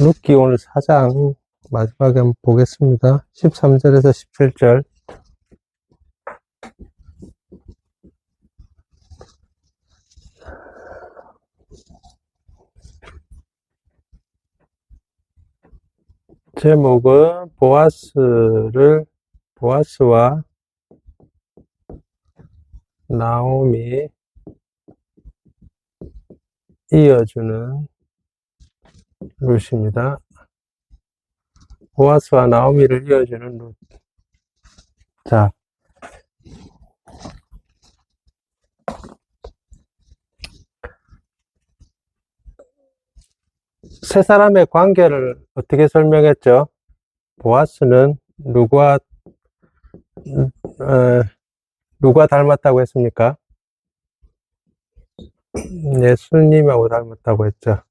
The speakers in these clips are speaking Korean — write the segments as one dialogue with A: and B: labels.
A: 룻기 오늘 4장 마지막에 한번 보겠습니다. 13절에서 17절. 제목은 보아스와 나오미 이어주는 룻입니다. 보아스와 나오미를 이어주는 룻. 자, 세 사람의 관계를 어떻게 설명했죠? 보아스는 누가 닮았다고 했습니까? 예수님하고 닮았다고 했죠.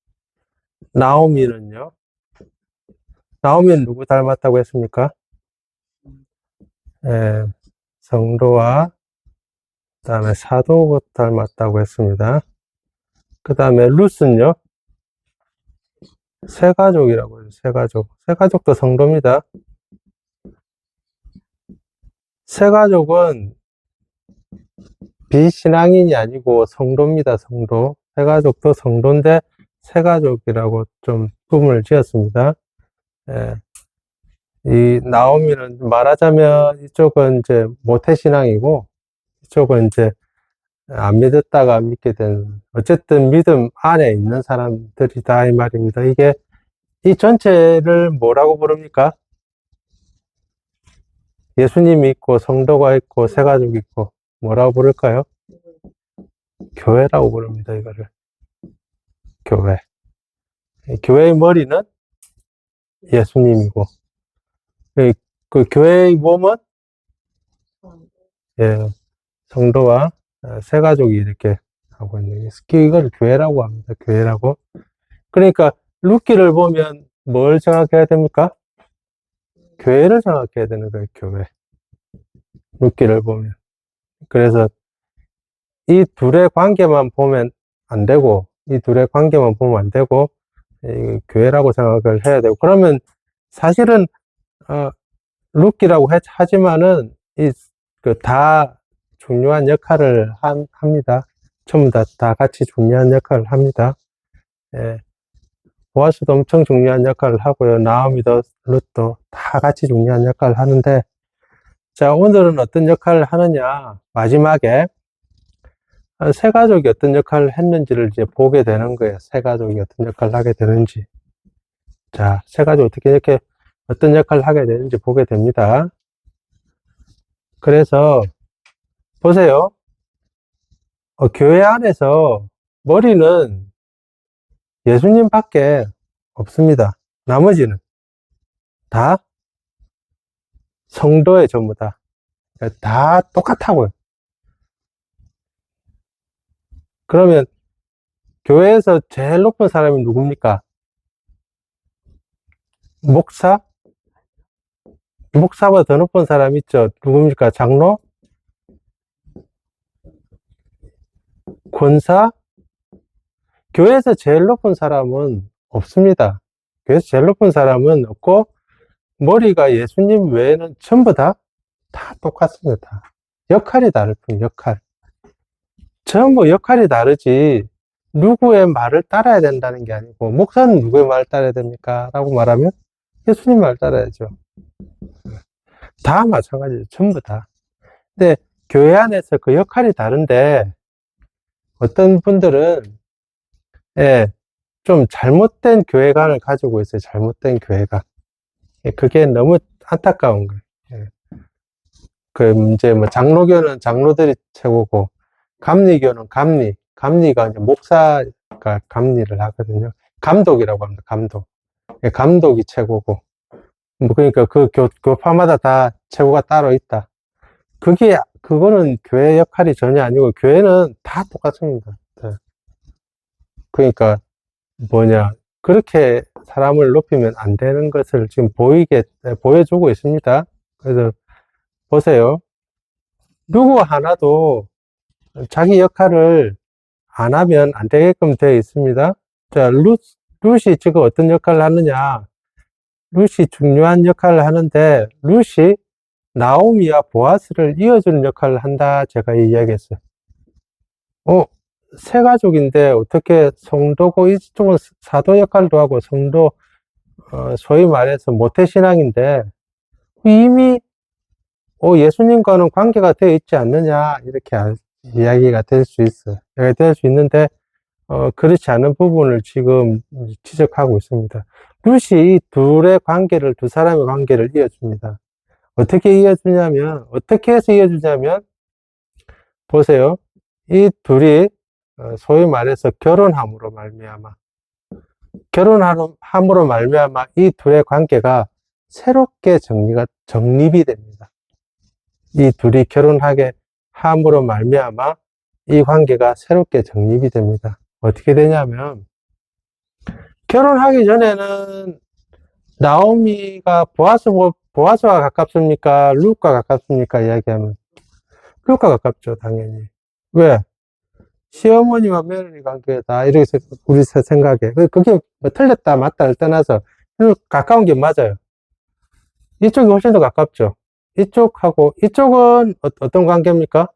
A: 나오미는요? 나오미는 누구 닮았다고 했습니까? 성도와 그 다음에 사도 닮았다고 했습니다. 그 다음에 룻은요? 새가족이라고 해요. 새가족. 새가족도 성도입니다. 새가족은 비신앙인이 아니고 성도입니다. 성도. 새가족도 성도인데 새가족이라고 좀 구분을 지었습니다. 이 나오미는 말하자면 이쪽은 이제 모태신앙이고 이쪽은 이제 안 믿었다가 믿게 된, 어쨌든 믿음 안에 있는 사람들이다 이 말입니다. 이게 이 전체를 뭐라고 부릅니까? 예수님이 있고 성도가 있고 새가족이 있고 뭐라고 부를까요? 교회라고 부릅니다. 이거를 교회. 교회의 머리는 예수님이고 그 교회의 몸은 성도와 새가족이 이렇게 하고 있는 이걸 교회라고 합니다. 교회라고. 그러니까 룻기를 보면 뭘 생각해야 됩니까? 교회를 생각해야 되는 거예요. 교회. 룻기를 보면. 그래서 이 둘의 관계만 보면 안 되고 이 둘의 관계만 보면 안 되고 교회라고 생각을 해야 되고, 그러면 사실은 룻기라고 하지만은 다 중요한 역할을 합니다. 전부 다 같이 중요한 역할을 합니다. 보아스도 엄청 중요한 역할을 하고요. 나오미도 룻도 다 같이 중요한 역할을 하는데, 자, 오늘은 어떤 역할을 하느냐, 마지막에 새가족이 어떤 역할을 했는지를 이제 보게 되는 거예요. 새가족이 어떤 역할을 하게 되는지. 자, 새가족이 이렇게 어떤 역할을 하게 되는지 보게 됩니다. 그래서 보세요. 교회 안에서 머리는 예수님밖에 없습니다. 나머지는 다 성도의 전부 다 똑같다고요. 그러면 교회에서 제일 높은 사람이 누굽니까? 목사? 목사보다 더 높은 사람 있죠? 누굽니까? 장로? 권사? 교회에서 제일 높은 사람은 없습니다. 교회에서 제일 높은 사람은 없고, 머리가 예수님 외에는 전부 다 똑같습니다. 역할이 다를 뿐, 역할. 전부 역할이 다르지, 누구의 말을 따라야 된다는 게 아니고, 목사는 누구의 말을 따라야 됩니까? 라고 말하면 예수님 말 따라야죠. 다 마찬가지죠. 전부 다. 근데 교회 안에서 그 역할이 다른데, 어떤 분들은 좀 잘못된 교회관을 가지고 있어요. 잘못된 교회관. 그게 너무 안타까운 거예요. 이제 장로교는 장로들이 최고고, 감리교는 감리가 이제 목사가 감리를 하거든요. 감독이라고 합니다. 감독이 최고고. 그러니까 그 교파마다 다 최고가 따로 있다. 그거는 교회 역할이 전혀 아니고, 교회는 다 똑같습니다. 그러니까 그렇게 사람을 높이면 안 되는 것을 지금 보여주고 있습니다. 그래서 보세요. 누구 하나도 자기 역할을 안 하면 안 되게끔 되어 있습니다. 자, 룻이 지금 어떤 역할을 하느냐. 룻이 중요한 역할을 하는데, 룻이 나오미와 보아스를 이어주는 역할을 한다. 제가 이야기했어요. 세 가족인데 어떻게 성도고, 이쪽은 사도 역할도 하고 성도, 소위 말해서 모태신앙인데, 이미 예수님과는 관계가 되어 있지 않느냐, 이렇게 이야기가 될 수 있어요. 될 수 있는데, 그렇지 않은 부분을 지금 지적하고 있습니다. 룻이 이 두 사람의 관계를 이어줍니다. 어떻게 어떻게 해서 이어주냐면, 보세요. 이 둘이, 소위 말해서 결혼함으로 말미암아 이 둘의 관계가 새롭게 정립이 됩니다. 이 둘이 결혼하게 함으로 말미암아 이 관계가 새롭게 정립이 됩니다. 어떻게 되냐면, 결혼하기 전에는 나오미가 보아스와 가깝습니까? 룻과 가깝습니까? 이야기하면 룻과 가깝죠, 당연히. 왜? 시어머니와 며느리 관계다, 이렇게 우리 생각에. 그게 뭐 틀렸다 맞다를 떠나서 가까운 게 맞아요. 이쪽이 훨씬 더 가깝죠. 이쪽은 어떤 관계입니까?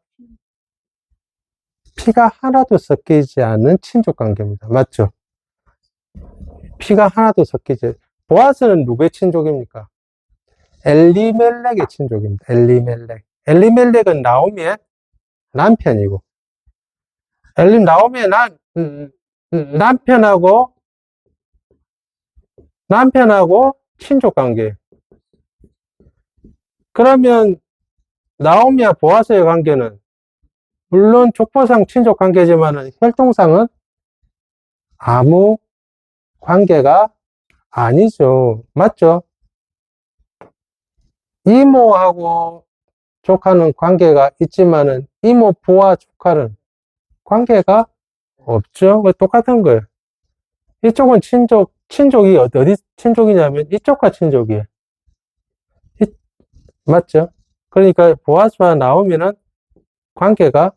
A: 피가 하나도 섞이지 않은 친족 관계입니다. 맞죠? 피가 하나도 섞이지. 보아스는 누구의 친족입니까? 엘리멜렉의 친족입니다. 엘리멜렉은 나오미의 남편이고, 나오미의 남편하고 친족 관계. 그러면 나오미와 보아스의 관계는 물론 족보상 친족 관계지만은 혈통상은 아무 관계가 아니죠. 맞죠? 이모하고 조카는 관계가 있지만은 이모부와 조카는 관계가 없죠. 똑같은 거예요. 이쪽은 친족이 어디 친족이냐면 이쪽과 친족이에요. 맞죠? 그러니까 보아스와 나오미는 관계가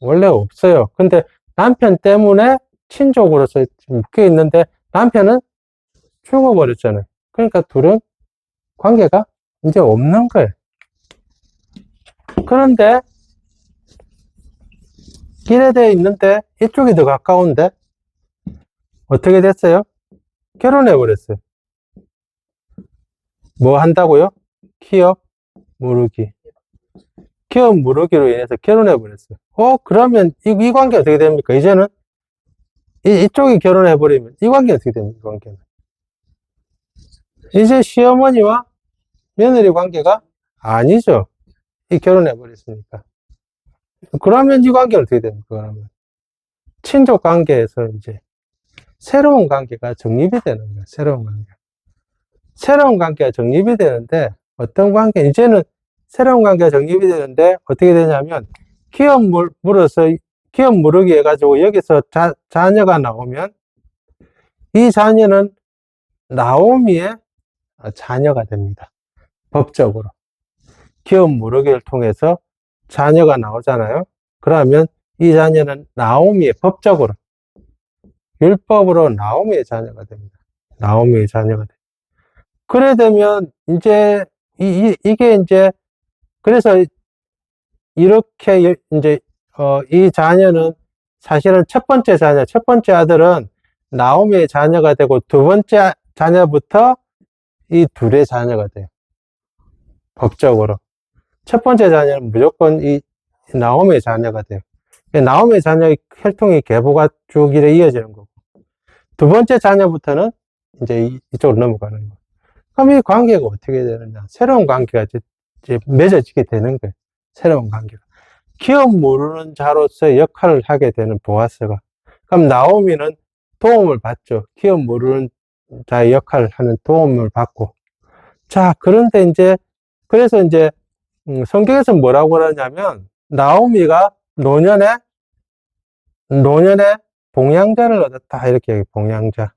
A: 원래 없어요. 근데 남편 때문에 친족으로서 묶여 있는데 남편은 죽어버렸잖아요. 그러니까 둘은 관계가 이제 없는 거예요. 그런데 길에 대해 있는데 이쪽이 더 가까운데 어떻게 됐어요? 결혼해 버렸어요. 뭐 한다고요? 키역 무르기. 키역 무르기로 인해서 결혼해 버렸어요. 그러면 이 관계 어떻게 됩니까? 이제는 이쪽이 결혼해 버리면 이 관계 어떻게 됩니까? 이 관계는 이제 시어머니와 며느리 관계가 아니죠. 이 결혼해 버렸으니까. 그러면 이 관계는 어떻게 됩니까? 그러면 친족 관계에서 이제 새로운 관계가 정립이 되는 거예요. 새로운 관계가 정립이 되는데, 어떤 관계, 이제는 새로운 관계가 정립이 되는데, 어떻게 되냐면, 기업 무르기 해가지고 여기서 자녀가 나오면, 이 자녀는 나오미의 자녀가 됩니다. 법적으로. 기업 무르기를 통해서 자녀가 나오잖아요. 그러면 이 자녀는 나오미의 법적으로, 율법으로 나오미의 자녀가 됩니다. 나오미의 자녀가 됩니다. 그래 되면, 이제, 이게 이제, 그래서 이렇게 이제, 이 자녀는 사실은 첫 번째 아들은 나오미의 자녀가 되고, 두 번째 자녀부터 이 둘의 자녀가 돼요. 법적으로. 첫 번째 자녀는 무조건 이 나오미의 자녀가 돼요. 나오미의 자녀의 혈통이 계보가 쭉 이래 이어지는 거고, 두 번째 자녀부터는 이제 이쪽으로 넘어가는 거예요. 그럼 이 관계가 어떻게 되느냐? 새로운 관계가 이제 맺어지게 되는 거예요. 새로운 관계가. 기업 모르는 자로서의 역할을 하게 되는 보아스가. 그럼 나오미는 도움을 받죠. 기업 모르는 자의 역할을 하는 도움을 받고. 자, 그런데 그래서 성경에서 뭐라고 그러냐면, 나오미가 노년에 봉양자를 얻었다. 이렇게 얘기해요. 봉양자.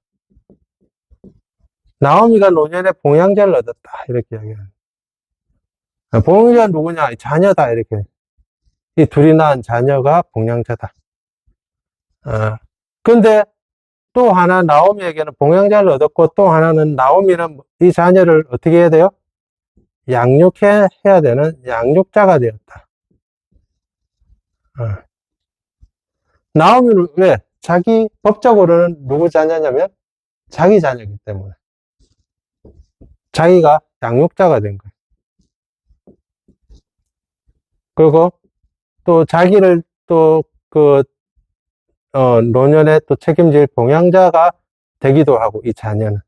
A: 나오미가 노년에 봉양자를 얻었다. 이렇게 얘기해요. 봉양자는 누구냐? 자녀다. 이렇게. 이 둘이 낳은 자녀가 봉양자다. 근데 또 하나 나오미에게는 봉양자를 얻었고, 또 하나는 나오미는 이 자녀를 어떻게 해야 돼요? 양육해야 되는 양육자가 되었다. 나오미는 왜? 자기 법적으로는 누구 자녀냐면 자기 자녀이기 때문에 자기가 양육자가 된 거예요. 그리고 또 자기를 또 노년에 또 책임질 봉양자가 되기도 하고, 이 자녀는.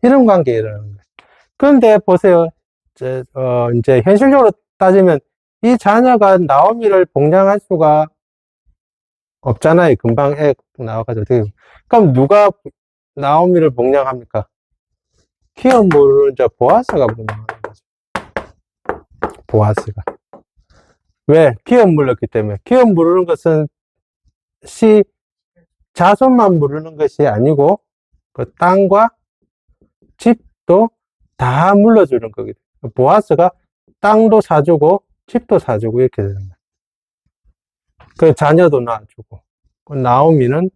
A: 이런 관계라는 거예요. 그런데 보세요. 이제 현실적으로 따지면 이 자녀가 나오미를 봉양할 수가 없잖아요. 금방 애 나와가지고 어떻게. 그럼 누가 나오미를 봉양합니까? 기업 모르는 저 보아스가 봉양하는 거죠. 보아스가. 왜? 기업 물렀기 때문에. 기업 물르는 것은 자손만 물르는 것이 아니고 그 땅과 집도 다 물려주는 거거든요. 보아스가 땅도 사주고 집도 사주고 이렇게 되는 거예요. 그 자녀도 낳아주고, 나오미는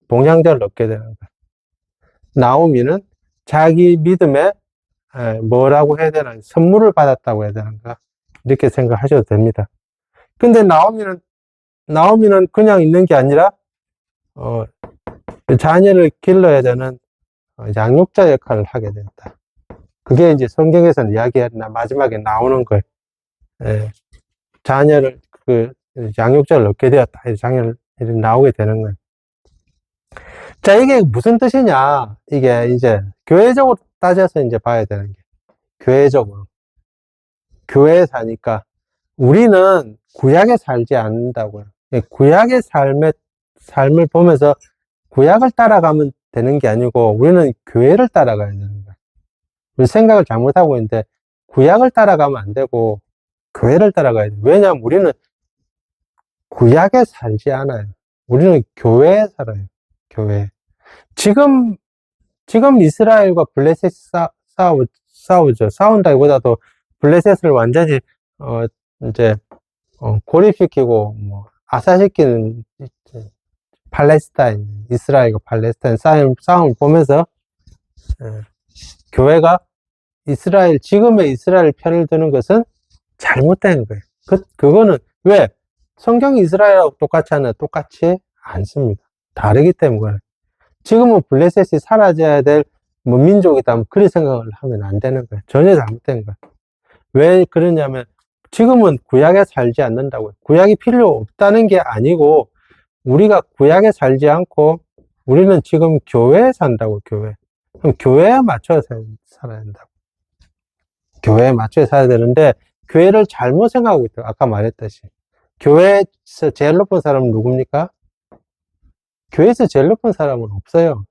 A: 봉양자를 얻게 되는 거예요. 나오미는 자기 믿음에 뭐라고 해야 되나, 선물을 받았다고 해야 되는가, 이렇게 생각하셔도 됩니다. 근데 나오미는 그냥 있는 게 아니라 자녀를 길러야 되는 양육자 역할을 하게 된다. 그게 이제 성경에서는 마지막에 나오는 거예요. 자녀를 양육자를 얻게 되었다. 자녀를 나오게 되는 거예요. 자, 이게 무슨 뜻이냐? 이게 이제 교회적으로 따져서 이제 봐야 되는 게, 교회적으로. 교회에 사니까 우리는 구약에 살지 않는다고요. 구약의 삶을 보면서 구약을 따라가면 되는 게 아니고 우리는 교회를 따라가야 되는 거예요. 우리 생각을 잘못하고 있는데 구약을 따라가면 안 되고 교회를 따라가야 돼요. 왜냐하면 우리는 구약에 살지 않아요. 우리는 교회에 살아요. 교회. 지금 이스라엘과 블레셋이 싸우죠. 싸운다기보다도 블레셋을 완전히 이제 고립시키고 뭐 아사시키는 팔레스타인, 이스라엘과 팔레스타인 싸움을 보면서 교회가 지금의 이스라엘 편을 드는 것은 잘못된 거예요. 그거는 왜? 성경이 이스라엘하고 똑같지 않아요? 똑같지 않습니다. 다르기 때문에. 지금은 블레셋이 사라져야 될 민족이다. 그런 생각을 하면 안 되는 거예요. 전혀 잘못된 거예요. 왜 그러냐면 지금은 구약에 살지 않는다고요. 구약이 필요 없다는 게 아니고 우리가 구약에 살지 않고 우리는 지금 교회에 산다고, 교회. 그럼 교회에 맞춰서 살아야 된다고. 교회에 맞춰서 살아야 되는데 교회를 잘못 생각하고 있다. 아까 말했듯이. 교회에서 제일 높은 사람은 누굽니까? 교회에서 제일 높은 사람은 없어요.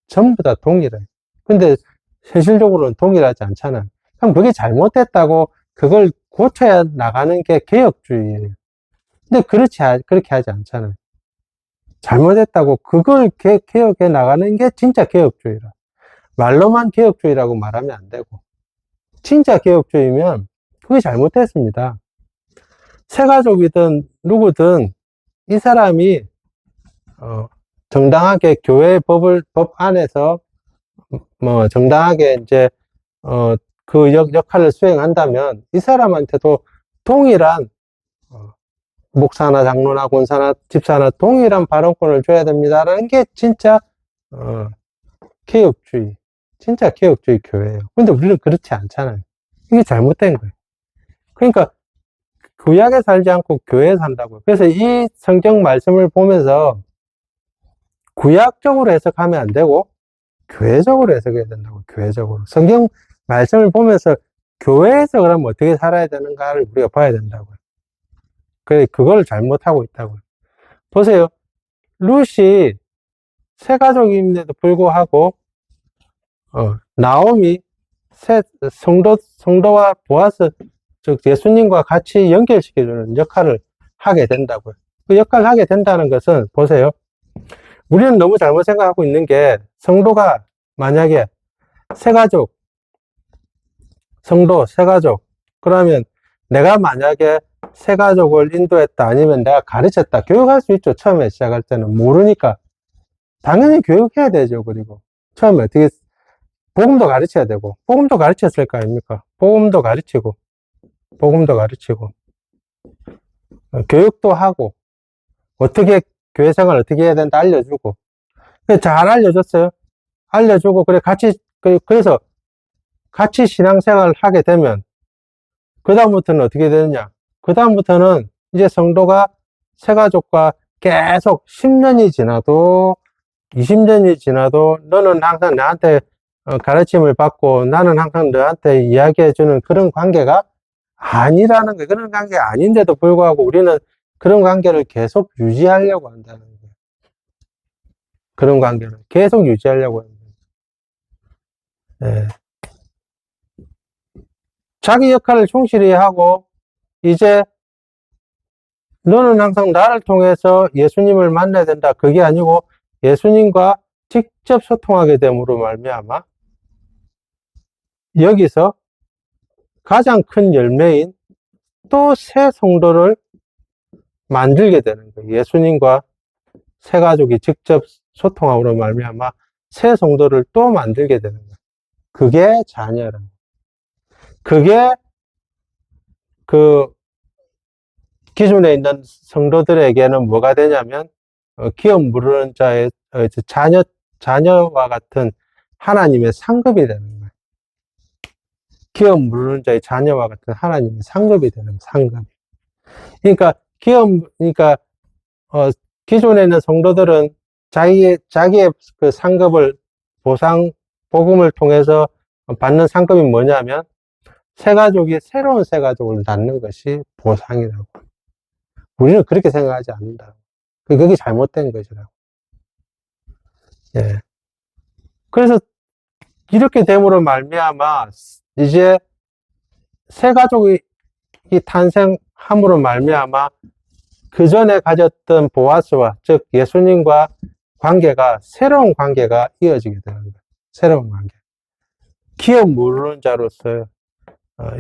A: 전부 다 동일해. 근데 현실적으로는 동일하지 않잖아요. 그럼 그게 잘못됐다고 그걸 고쳐야 나가는 게 개혁주의예요. 근데 그렇게 하지 않잖아요. 잘못했다고 그걸 개혁해 나가는 게 진짜 개혁주의라. 말로만 개혁주의라고 말하면 안 되고, 진짜 개혁주의면 그게 잘못됐습니다. 새가족이든 누구든 이 사람이 정당하게 교회 법 안에서 뭐 정당하게 이제 그 역할을 수행한다면 이 사람한테도 동일한 목사나 장로나 권사나 집사나 동일한 발언권을 줘야 됩니다라는 게 진짜 개혁주의, 진짜 개혁주의 교회예요. 근데 우리는 그렇지 않잖아요. 이게 잘못된 거예요. 그러니까 구약에 살지 않고 교회에 산다고요. 그래서 이 성경 말씀을 보면서 구약적으로 해석하면 안 되고 교회적으로 해석해야 된다고. 교회적으로. 성경 말씀을 보면서 교회에서 그러면 어떻게 살아야 되는가를 우리가 봐야 된다고요. 그걸 잘못하고 있다고요. 보세요. 룻이 새가족임에도 불구하고 나오미 성도와 보아스, 즉 예수님과 같이 연결시켜주는 역할을 하게 된다고요. 그 역할을 하게 된다는 것은 보세요. 우리는 너무 잘못 생각하고 있는 게, 성도가 만약에 새가족, 그러면 내가 만약에 새가족을 인도했다, 아니면 내가 가르쳤다, 교육할 수 있죠. 처음에 시작할 때는 모르니까 당연히 교육해야 되죠. 그리고 처음에 어떻게 복음도 가르쳐야 되고, 복음도 가르쳤을 거 아닙니까? 복음도 가르치고 교육도 하고, 어떻게 교회 생활 어떻게 해야 된다 알려주고, 잘 알려줬어요. 알려주고, 그래 그래서 같이 신앙생활을 하게 되면 그다음부터는 어떻게 되느냐? 그다음부터는 이제 성도가 새가족과 계속 10년이 지나도 20년이 지나도 너는 항상 나한테 가르침을 받고 나는 항상 너한테 이야기해주는 그런 관계가 아니라는 거예요. 그런 관계가 아닌데도 불구하고 우리는 그런 관계를 계속 유지하려고 한다는 거예요. 그런 관계를 계속 유지하려고 하는 거예요. 예. 자기 역할을 충실히 하고 이제 너는 항상 나를 통해서 예수님을 만나야 된다. 그게 아니고 예수님과 직접 소통하게 됨으로 말미암아 여기서 가장 큰 열매인 또 새 성도를 만들게 되는 거예요. 예수님과 새 가족이 직접 소통함으로 말미암아 새 성도를 또 만들게 되는 거예요. 그게 자녀라는 거예요. 그게 그 기존에 있는 성도들에게는 뭐가 되냐면 기업 무르는 자의 자녀와 같은 하나님의 상급이 되는 거예요. 기업 무르는 자의 자녀와 같은 하나님의 상급이 되는 상급. 그러니까 그러니까 기존에 있는 성도들은 자기의 그 상급을 복음을 통해서 받는 상급이 뭐냐면 새로운 새가족을 낳는 것이 보상이라고. 우리는 그렇게 생각하지 않는다. 그게 잘못된 것이라고. 예. 그래서 이렇게 됨으로 말미암아 이제 새가족이 탄생함으로 말미암아 그 전에 가졌던 보아스와 즉 예수님과 관계가 새로운 관계가 이어지게 되는 거예요. 새로운 관계. 기업 모르는 자로서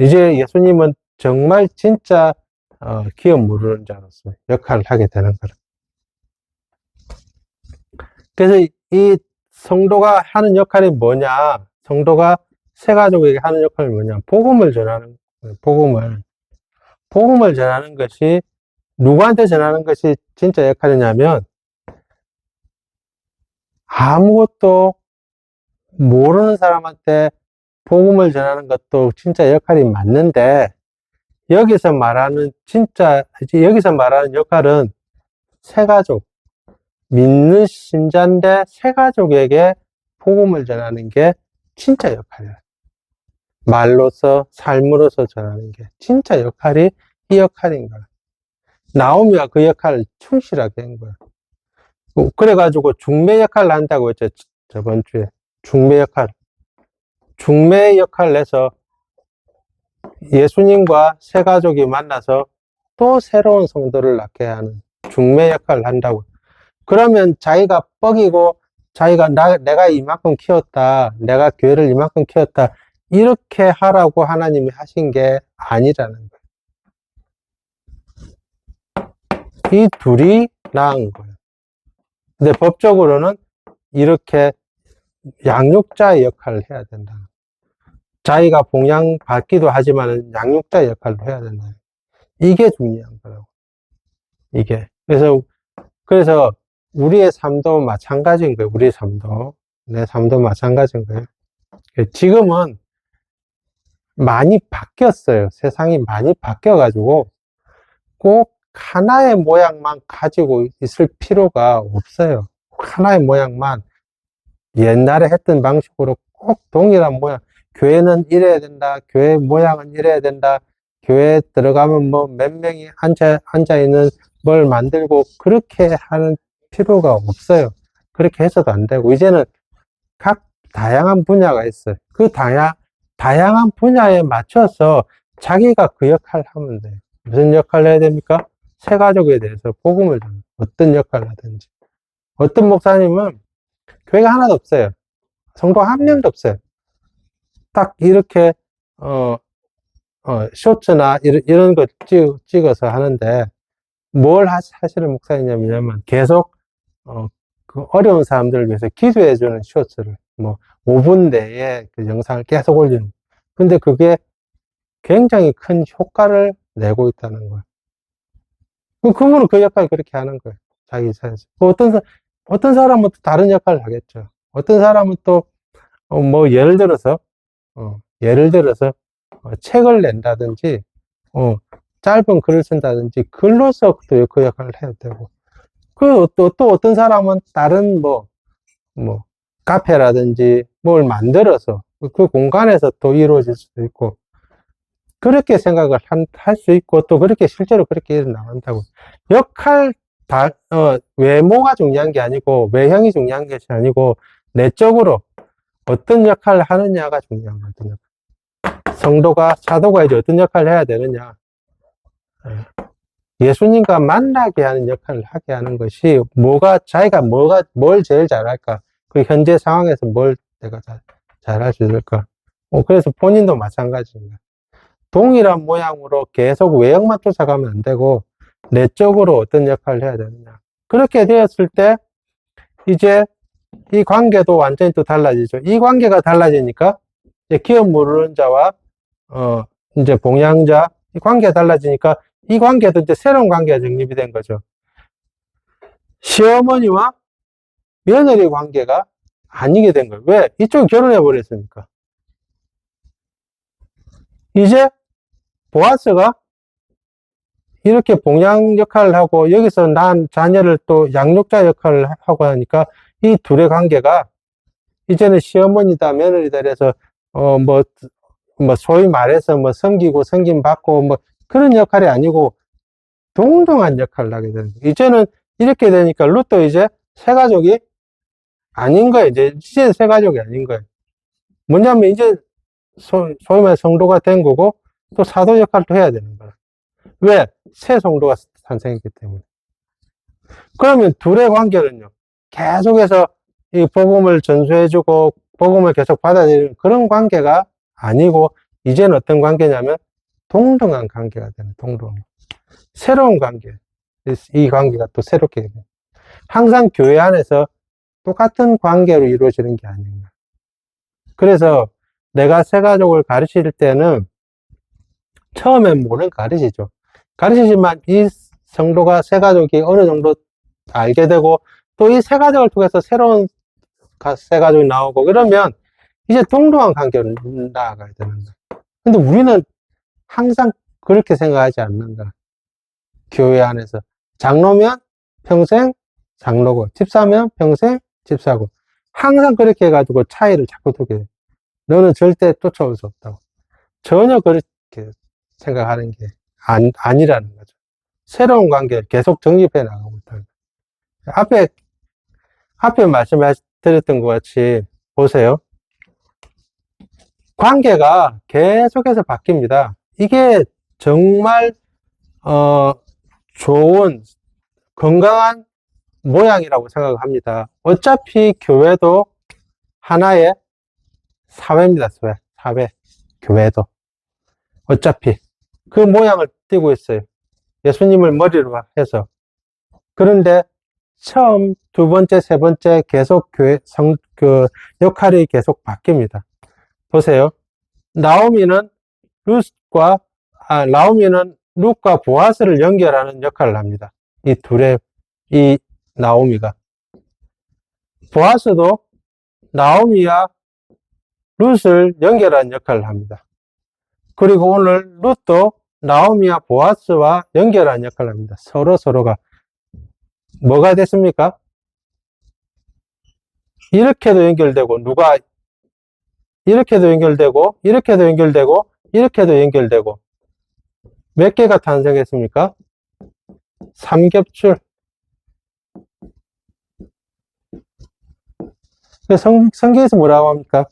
A: 이제 예수님은 정말 진짜 기업 모르는 자로서 역할을 하게 되는 거예요. 그래서 이 성도가 하는 역할이 뭐냐? 성도가 새가족에게 하는 역할이 뭐냐? 복음을 전하는 거예요. 복음을 전하는 것이 누구한테 전하는 것이 진짜 역할이냐면 아무것도 모르는 사람한테 복음을 전하는 것도 진짜 역할이 맞는데 여기서 말하는 역할은 새가족, 믿는 신자인데 새가족에게 복음을 전하는 게 진짜 역할이야. 말로서 삶으로서 전하는 게 진짜 역할이 이 역할인 거야. 나오미가 그 역할을 충실하게 한 거야. 그래가지고 중매 역할을 한다고 했죠. 저번 주에. 중매 역할을 해서 예수님과 새가족이 만나서 또 새로운 성도를 낳게 하는 중매 역할을 한다고. 그러면 자기가 뻑이고 내가 이만큼 키웠다. 내가 교회를 이만큼 키웠다. 이렇게 하라고 하나님이 하신 게 아니라는 거예요. 이 둘이 낳은 거예요. 근데 법적으로는 이렇게 양육자의 역할을 해야 된다. 자기가 봉양받기도 하지만 양육자의 역할도 해야 된다. 이게 중요한 거라고. 이게. 그래서 우리의 삶도 마찬가지인 거예요. 우리의 삶도. 내 삶도 마찬가지인 거예요. 지금은 많이 바뀌었어요. 세상이 많이 바뀌어가지고 꼭 하나의 모양만 가지고 있을 필요가 없어요. 하나의 모양만 옛날에 했던 방식으로 꼭 동일한 모양. 교회는 이래야 된다. 교회 모양은 이래야 된다. 교회에 들어가면 뭐 몇 명이 앉아있는 뭘 만들고 그렇게 하는 필요가 없어요. 그렇게 해서도 안 되고 이제는 각 다양한 분야가 있어요. 그 다양한 분야에 맞춰서 자기가 그 역할을 하면 돼요. 무슨 역할을 해야 됩니까? 새가족에 대해서 복음을 전하는 어떤 역할을 하든지. 어떤 목사님은 교회가 하나도 없어요. 성도 한 명도 없어요. 딱 이렇게 쇼츠나 이런 거 찍어서 하는데 뭘 하시는 목사님이냐면 계속 그 어려운 사람들을 위해서 기도해주는 쇼츠를, 뭐, 5분 내에 그 영상을 계속 올리는. 근데 그게 굉장히 큰 효과를 내고 있다는 거예요. 그분은 그 역할을 그렇게 하는 거예요. 자기 삶에서. 어떤 사람은 또 다른 역할을 하겠죠. 어떤 사람은 또, 뭐, 예를 들어서, 책을 낸다든지, 어, 짧은 글을 쓴다든지, 글로서 또 그 역할을 해야 되고. 또 어떤 사람은 다른 뭐, 카페라든지 뭘 만들어서 그 공간에서 또 이루어질 수도 있고, 그렇게 생각을 할 수 있고, 또 그렇게 실제로 그렇게 일어나간다고. 역할, 외모가 중요한 게 아니고, 외형이 중요한 것이 아니고, 내적으로 어떤 역할을 하느냐가 중요한 거거든요. 사도가 이제 어떤 역할을 해야 되느냐. 예수님과 만나게 하는 역할을 하게 하는 것이, 자기가 뭘 제일 잘할까? 그 현재 상황에서 뭘 내가 잘할 수 있을까? 그래서 본인도 마찬가지입니다. 동일한 모양으로 계속 외형만 쫓아가면 안 되고, 내적으로 어떤 역할을 해야 되느냐. 그렇게 되었을 때, 이제 이 관계도 완전히 또 달라지죠. 이 관계가 달라지니까, 이제 기업 모르는 자와, 이제 봉양자, 이 관계가 달라지니까, 이 관계도 이제 새로운 관계가 정립이 된 거죠. 시어머니와 며느리 관계가 아니게 된 거예요. 왜? 이쪽이 결혼해 버렸으니까. 이제 보아스가 이렇게 봉양 역할을 하고 여기서 난 자녀를 또 양육자 역할을 하고 하니까 이 둘의 관계가 이제는 시어머니다 며느리다 그래서 뭐 소위 말해서 뭐 섬기고 섬김받고 뭐 그런 역할이 아니고 동등한 역할을 하게 되는 거예요. 이제는 이렇게 되니까 룻도 이제 새 가족이 아닌 거예요. 이제 새 가족이 아닌 거예요. 뭐냐면 이제 소위 말해 성도가 된 거고 또 사도 역할도 해야 되는 거예요. 왜? 새 성도가 탄생했기 때문에. 그러면 둘의 관계는요, 계속해서 이 복음을 전수해주고, 복음을 계속 받아들이는 그런 관계가 아니고, 이제는 어떤 관계냐면, 동등한 관계가 되는, 동등. 새로운 관계. 이 관계가 또 새롭게 됩니다. 항상 교회 안에서 똑같은 관계로 이루어지는 게 아닌가. 그래서 내가 새 가족을 가르칠 때는 처음엔 모르는 가르치죠. 가르치지만 이 성도가 새 가족이 어느 정도 알게 되고 또 이 새 가족을 통해서 새로운 새 가족이 나오고 그러면 이제 동등한 관계로 나아가야 되는 거야. 근데 우리는 항상 그렇게 생각하지 않는다. 교회 안에서 장로면 평생 장로고 집사면 평생 집사고 항상 그렇게 해가지고 차이를 자꾸 두게 돼. 너는 절대 쫓아올 수 없다고. 전혀 그렇게 생각하는 게 아니라는 거죠. 새로운 관계를 계속 정립해 나가고 있다. 앞에 말씀드렸던 것 같이 보세요. 관계가 계속해서 바뀝니다. 이게 정말 좋은 건강한 모양이라고 생각합니다. 어차피 교회도 하나의 사회입니다. 사회. 교회도 어차피 그 모양을 띠고 있어요. 예수님을 머리로 해서. 그런데 처음, 두 번째, 세 번째 계속 역할이 계속 바뀝니다. 보세요. 나오미는 나오미는 룻과 보아스를 연결하는 역할을 합니다. 이 나오미가. 보아스도 나오미와 룻을 연결하는 역할을 합니다. 그리고 오늘 룻도 나오미와 보아스와 연결하는 역할을 합니다. 서로가. 뭐가 됐습니까? 이렇게도 연결되고, 이렇게도 연결되고, 이렇게도 연결되고, 이렇게도 연결되고, 몇 개가 탄생했습니까? 삼겹줄. 성경에서 뭐라고 합니까?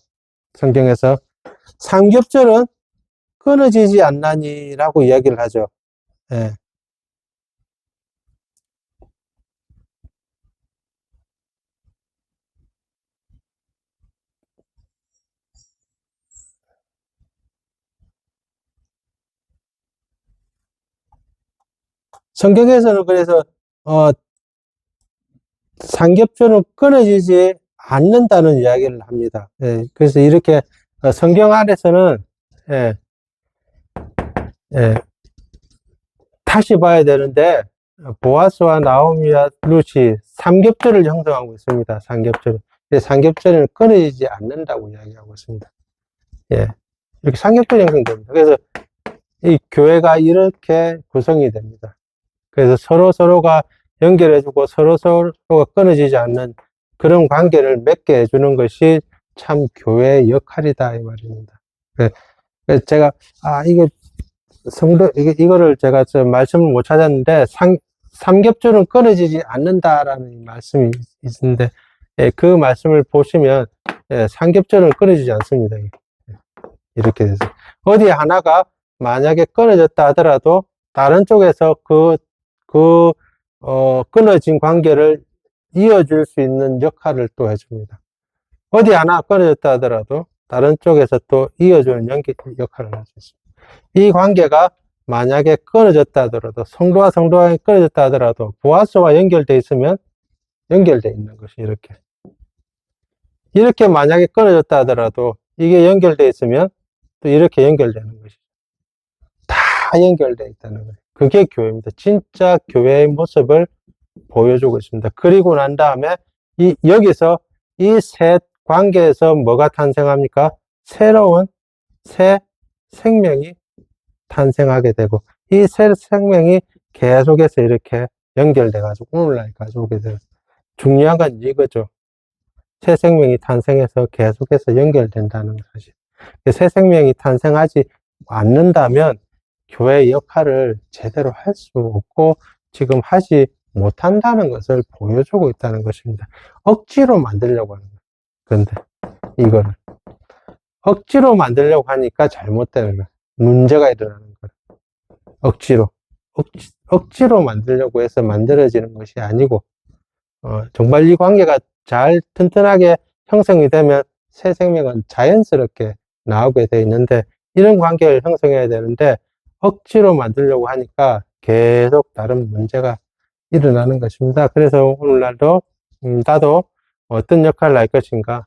A: 성경에서. 삼겹줄은 끊어지지 않나니라고 이야기를 하죠. 예. 성경에서는 그래서, 삼겹줄은 끊어지지 않는다는 이야기를 합니다. 예, 그래서 이렇게 성경 안에서는 예, 예, 다시 봐야 되는데 보아스와 나오미와 룻이 삼겹줄을 형성하고 있습니다. 삼겹줄. 삼겹줄은 끊어지지 않는다고 이야기하고 있습니다. 예, 이렇게 삼겹줄 형성됩니다. 그래서 이 교회가 이렇게 구성이 됩니다. 그래서 서로가 연결해주고 서로가 끊어지지 않는 그런 관계를 맺게 해주는 것이 참 교회의 역할이다, 이 말입니다. 그래서 제가, 이게 이거를 제가 말씀을 못 찾았는데, 삼겹줄은 끊어지지 않는다라는 말씀이 있는데, 예, 그 말씀을 보시면, 예, 삼겹줄은 끊어지지 않습니다. 이렇게 돼서. 어디 하나가 만약에 끊어졌다 하더라도, 다른 쪽에서 끊어진 관계를 이어줄 수 있는 역할을 또 해줍니다. 어디 하나 끊어졌다 하더라도 다른 쪽에서 또 이어주는 역할을 할 수 있습니다. 이 관계가 만약에 끊어졌다 하더라도 성도와 성도가 끊어졌다 하더라도 보아스와 연결되어 있으면 연결되어 있는 것이 이렇게 만약에 끊어졌다 하더라도 이게 연결되어 있으면 또 이렇게 연결되는 것이 다 연결되어 있다는 거예요. 그게 교회입니다. 진짜 교회의 모습을 보여주고 있습니다. 그리고 난 다음에 여기서 이 새 관계에서 뭐가 탄생합니까? 새로운 새 생명이 탄생하게 되고 이 새 생명이 계속해서 이렇게 연결돼 가지고 오늘날까지 오게 돼요. 중요한 건 이거죠. 새 생명이 탄생해서 계속해서 연결된다는 사실. 새 생명이 탄생하지 않는다면 교회의 역할을 제대로 할 수 없고 지금 하지 못한다는 것을 보여주고 있다는 것입니다. 억지로 만들려고 하는 거예요. 그런데 이거를 억지로 만들려고 하니까 잘못되는 거예요. 문제가 일어나는 거예요. 억지로 만들려고 해서 만들어지는 것이 아니고 정말 이 관계가 잘 튼튼하게 형성이 되면 새 생명은 자연스럽게 나오게 돼 있는데 이런 관계를 형성해야 되는데 억지로 만들려고 하니까 계속 다른 문제가 일어나는 것입니다. 그래서 오늘날도 나도 어떤 역할을 할 것인가,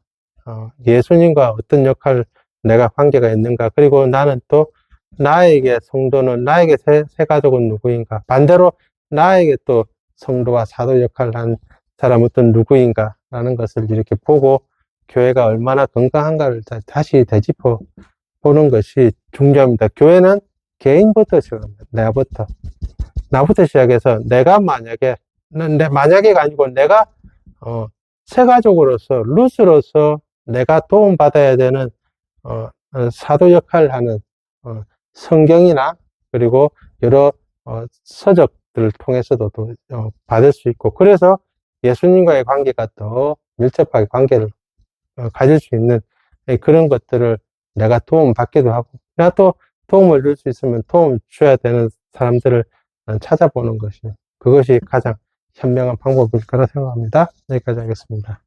A: 예수님과 어떤 역할 내가 관계가 있는가, 그리고 나는 또 나에게 성도는 나에게 새 가족은 누구인가, 반대로 나에게 또 성도와 사도 역할을 한 사람은 어떤 누구인가 라는 것을 이렇게 보고 교회가 얼마나 건강한가를 다시 되짚어 보는 것이 중요합니다. 교회는 개인부터 시작합니다. 나부터 시작해서 내가 만약에가 아니고 내가 새 가족으로서 룻으로서 내가 도움받아야 되는 사도 역할을 하는 성경이나 그리고 여러 서적들을 통해서도 받을 수 있고 그래서 예수님과의 관계가 더 밀접하게 관계를 가질 수 있는 그런 것들을 내가 도움받기도 하고 내가 또 도움을 줄 수 있으면 도움을 줘야 되는 사람들을 찾아보는 것이 그것이 가장 현명한 방법일 거라 생각합니다. 여기까지 하겠습니다.